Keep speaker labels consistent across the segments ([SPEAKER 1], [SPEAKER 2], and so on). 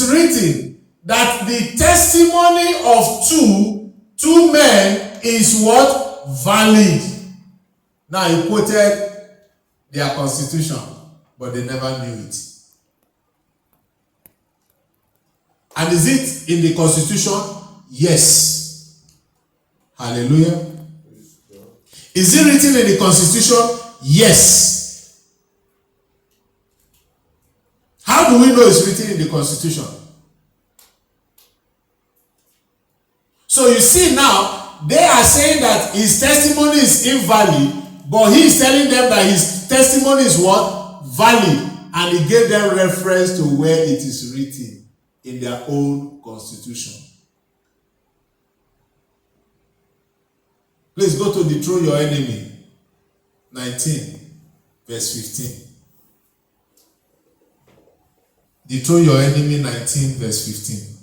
[SPEAKER 1] is written that the testimony of two men is what? Valid. Now he quoted their constitution, but they never knew it. And is it in the constitution? Yes. Hallelujah. Is it written in the constitution? Yes. How do we know it's written in the constitution? So you see now, they are saying that his testimony is invalid, but he is telling them that his testimony is what? Valid. And he gave them reference to where it is written in their own constitution. Please go to Dethrone Your Enemy, 19, verse 15. Dethrone Your Enemy, 19, verse 15.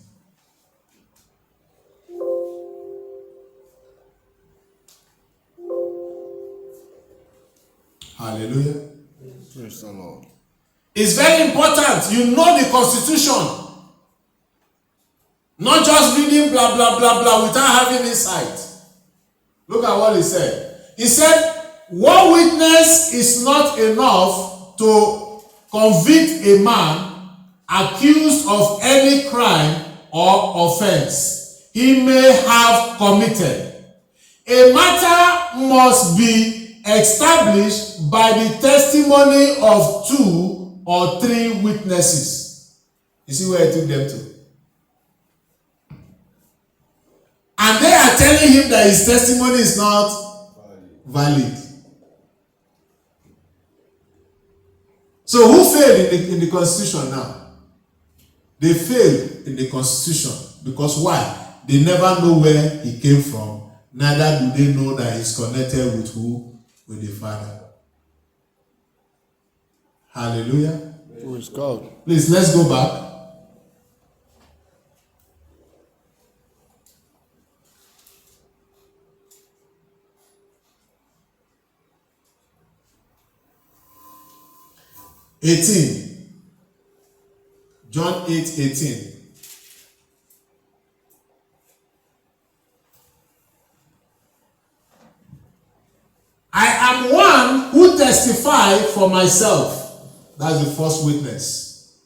[SPEAKER 1] Hallelujah.
[SPEAKER 2] Praise the Lord.
[SPEAKER 1] It's very important. You know the constitution. Not just reading blah, blah, blah, blah without having insight. Look at what he said. He said, one witness is not enough to convict a man accused of any crime or offense he may have committed. A matter must be established by the testimony of 2 or 3 witnesses. You see where I took them to? And they are telling him that his testimony is not valid. So who failed in the constitution now? They failed in the constitution because why? They never know where he came from. Neither do they know that he's connected with who? With the Father. Hallelujah.
[SPEAKER 2] Praise God.
[SPEAKER 1] Please, let's go back. John 8:18. I am one who testify for myself. That's the first witness.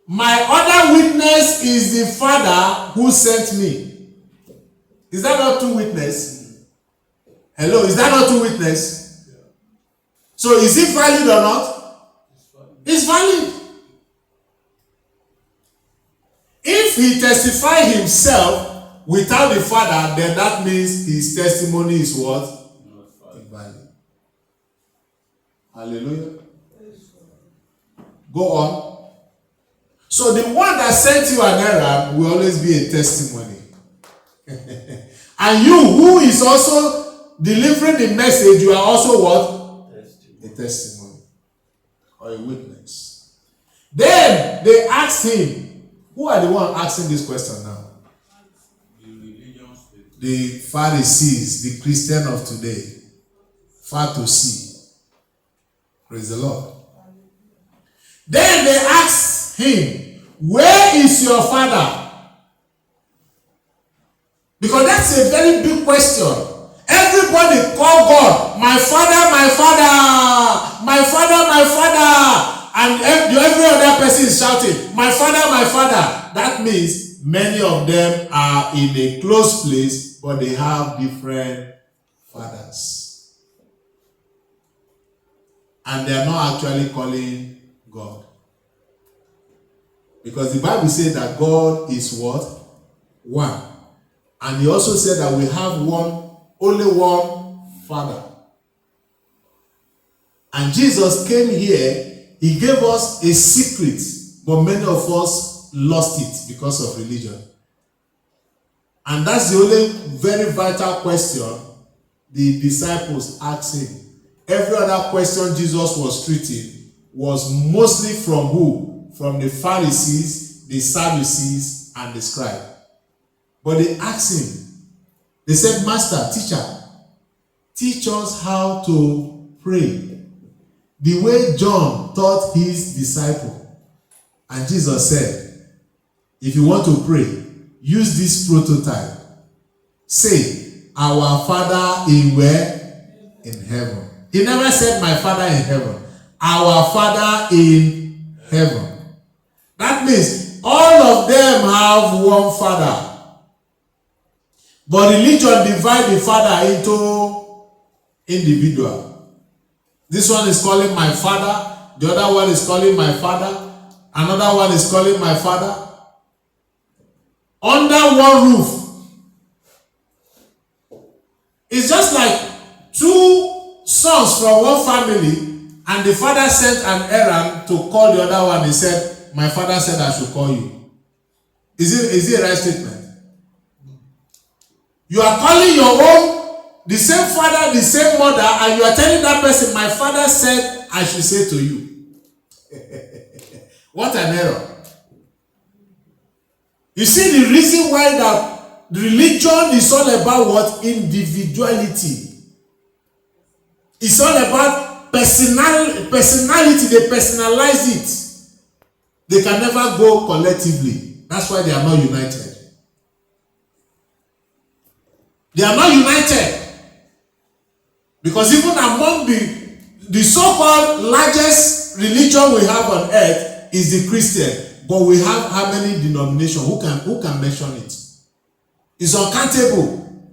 [SPEAKER 1] My other witness is the Father who sent me. Is that not 2 witnesses? Hello, is that not 2 witnesses? Yeah. So is it valid or not? It's valid. If he testifies himself without the Father, then that means his testimony is what? Invalid. Hallelujah. Go on. So the one that sent you an error will always be a testimony. And you who is also delivering the message, you are also what? A testimony. Or a witness. Then they asked him, who are the one asking this question now? The Pharisees, the Christian of today. Far to see. Praise the Lord. Then they asked him, where is your father? Because that's a very big question. Everybody call God, my father, my father, my father, my father. And every other person is shouting, my father, my father. That means many of them are in a close place, but they have different fathers. And they are not actually calling God. Because the Bible says that God is what? One. And he also said that we have only one Father. And Jesus came here. He gave us a secret, but many of us lost it because of religion. And that's the only very vital question the disciples asked him. Every other question Jesus was treating was mostly from who? From the Pharisees, the Sadducees, and the scribes. But they asked him, they said, Master, teacher, teach us how to pray. The way John taught his disciple. And Jesus said, if you want to pray, use this prototype. Say, our Father in where? In heaven. He never said, my Father in heaven. Our Father in heaven. That means all of them have one Father. But religion divides the Father into individual. This one is calling my Father. The other one is calling my Father. Another one is calling my Father. Under one roof. It's just like two sons from one family, and the father sent an errand to call the other one. He said, my father said I should call you. Is it a right statement? You are calling your own, the same father, the same mother, and you are telling that person, my father said I should say to you. What an error. You see the reason why that religion is all about what? Individuality. It's all about personality. They personalize it. They can never go collectively. That's why they are not united. They are not united. Because even among the so-called largest religion we have on earth is the Christian. But we have how many denominations? Who can mention it? It's uncountable.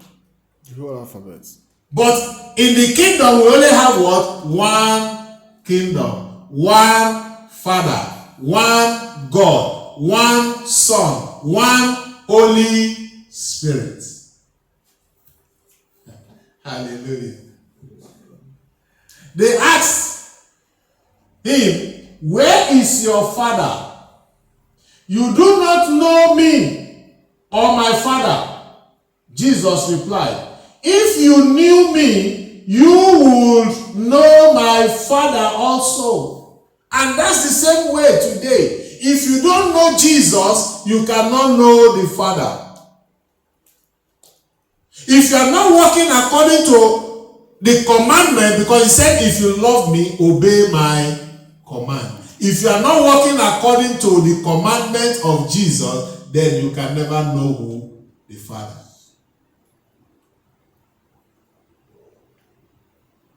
[SPEAKER 2] The whole alphabet.
[SPEAKER 1] But in the kingdom, we only have what? One kingdom, one Father, one God, one Son, one Holy Spirit. Hallelujah. They asked him, where is your Father? You do not know me or my Father. Jesus replied, if you knew me, you would know my Father also. And that's the same way today. If you don't know Jesus, you cannot know the Father. If you are not walking according to the commandment, because he said, if you love me, obey my command. If you are not walking according to the commandment of Jesus, then you can never know who the Father.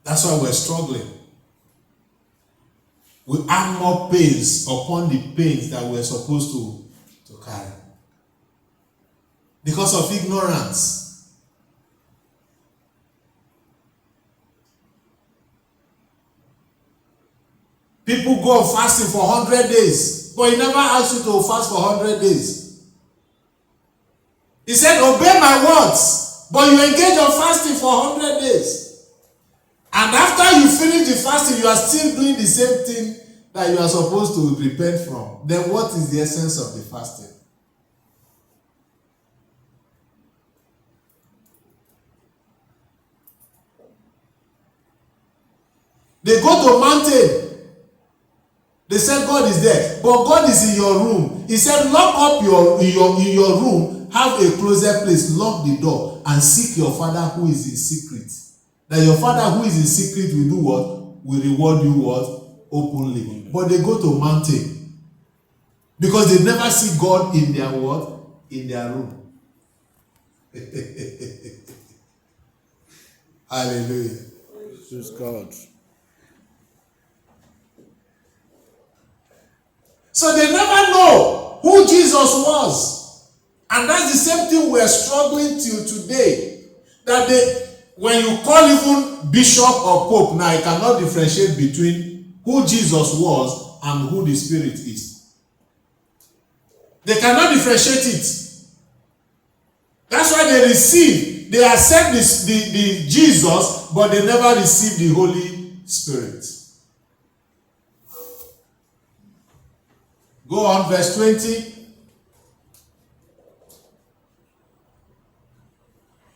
[SPEAKER 1] That's why we're struggling. We add more pains upon the pains that we're supposed to carry. Because of ignorance. People go on fasting for 100 days. But he never asked you to fast for 100 days. He said, obey my words. But you engage on fasting for 100 days. And after you finish the fasting, you are still doing the same thing that you are supposed to repent from. Then what is the essence of the fasting? They go to mountain. They said God is there. But God is in your room. He said, lock up in your room, have a closet place, lock the door, and seek your Father who is in secret. That your Father who is in secret will do what? Will reward you what? Openly. But they go to mountain. Because they never see God in their what? In their room. Hallelujah.
[SPEAKER 2] Praise God.
[SPEAKER 1] So they never know who Jesus was. And that's the same thing we're struggling till today. That when you call even bishop or pope, now you cannot differentiate between who Jesus was and who the Spirit is. They cannot differentiate it. That's why they accept the Jesus, but they never receive the Holy Spirit. Go on, verse 20.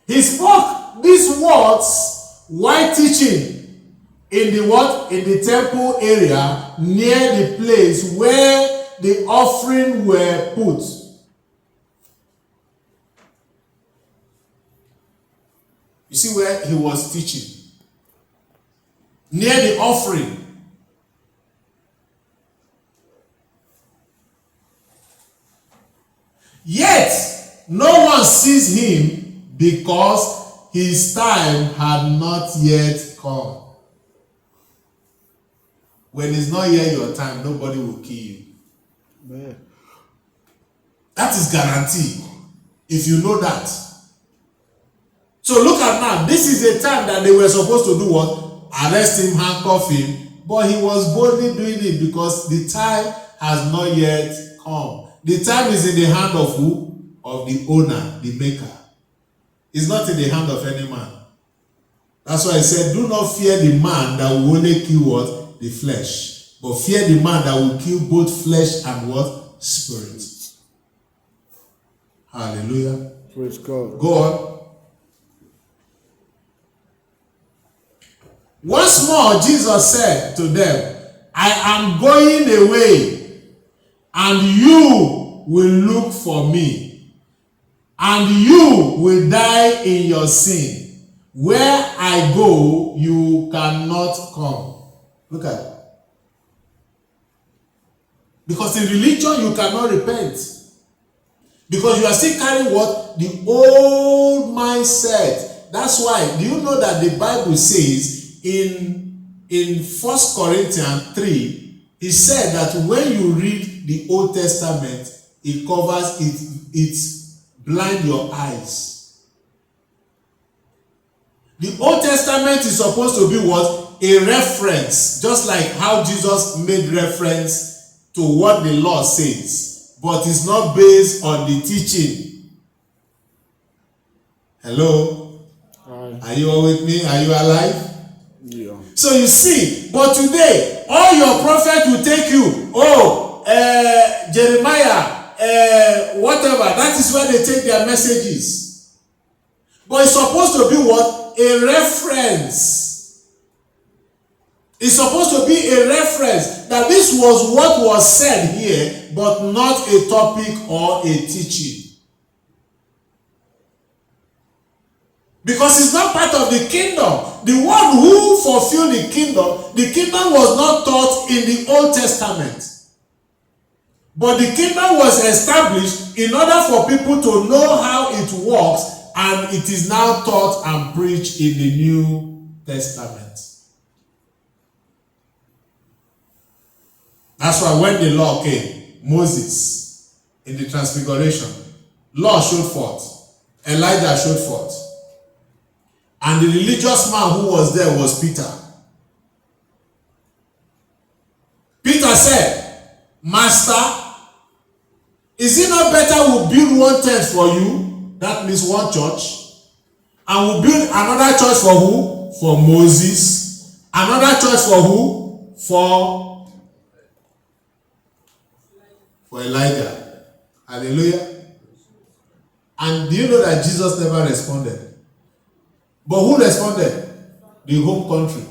[SPEAKER 1] He spoke these words while teaching in the what? In the temple area near the place where the offering were put. You see where he was teaching? Near the offering. Yet no one sees him because his time had not yet come. When it's not yet your time, nobody will kill you.
[SPEAKER 2] Man.
[SPEAKER 1] That is guaranteed. If you know that. So look at now. This is a time that they were supposed to do what? Arrest him, handcuff him. But he was boldly doing it because the time has not yet come. The time is in the hand of who? Of the owner, the maker. It's not in the hand of any man. That's why I said, do not fear the man that will only kill what? The flesh. But fear the man that will kill both flesh and what? Spirit. Hallelujah.
[SPEAKER 2] Praise God.
[SPEAKER 1] Go on. Once more, Jesus said to them, I am going away, and you will look for me, and you will die in your sin. Where I go, you cannot come. Look at it. Because in religion, you cannot repent. Because you are still carrying what? The old mindset. That's why, do you know that the Bible says, in 1 Corinthians 3, he said that when you read the Old Testament, it covers it blind your eyes. The Old Testament is supposed to be what? A reference, just like how Jesus made reference to what the law says, but it's not based on the teaching. Hello?
[SPEAKER 2] Hi.
[SPEAKER 1] Are you all with me? Are you alive?
[SPEAKER 2] Yeah.
[SPEAKER 1] So you see, but today, all your prophets will take you, Jeremiah, whatever. That is where they take their messages. But it's supposed to be what? A reference. It's supposed to be a reference that this was what was said here, but not a topic or a teaching. Because it's not part of the kingdom. The one who fulfilled the kingdom was not taught in the Old Testament. But the kingdom was established in order for people to know how it works, and it is now taught and preached in the New Testament. That's why when the law came, Moses, in the Transfiguration, law showed forth, Elijah showed forth. And the religious man who was there was Peter. Peter said, Master, is it not better we build one tent for you? That means one church. And we build another church for who? For Moses. Another church for who? For Elijah. Hallelujah. And do you know that Jesus never responded? But who responded? The home country.